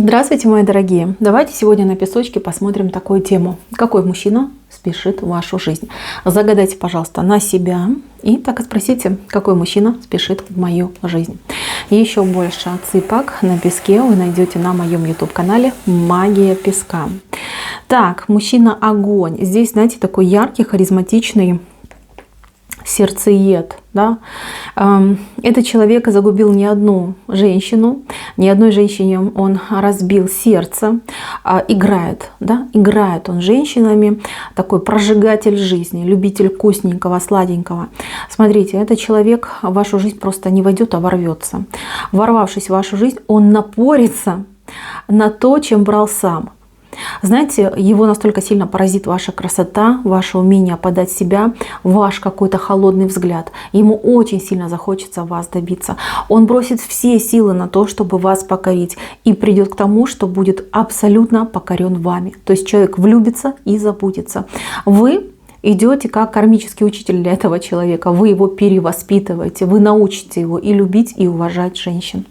Здравствуйте, мои дорогие! Давайте сегодня на песочке посмотрим такую тему. Какой мужчина спешит в вашу жизнь? Загадайте, пожалуйста, на себя и так и спросите, какой мужчина спешит в мою жизнь. Еще больше отсыпок на песке вы найдете на моем YouTube-канале «Магия песка». Так, мужчина огонь. Здесь, знаете, такой яркий, харизматичный сердцеед. Да? Этот человек загубил не одну женщину, ни одной женщине он разбил сердце, играет, да? Играет он женщинами, такой прожигатель жизни, любитель вкусненького, сладенького. Смотрите, этот человек в вашу жизнь просто не войдет, а ворвется. Ворвавшись в вашу жизнь, он напорится на то, чем брал сам. Знаете, его настолько сильно поразит ваша красота, ваше умение подать себя, ваш какой-то холодный взгляд. Ему очень сильно захочется вас добиться. Он бросит все силы на то, чтобы вас покорить. И придет к тому, что будет абсолютно покорен вами. То есть человек влюбится и забудется. Вы идете как кармический учитель для этого человека. Вы его перевоспитываете, вы научите его и любить, и уважать женщин.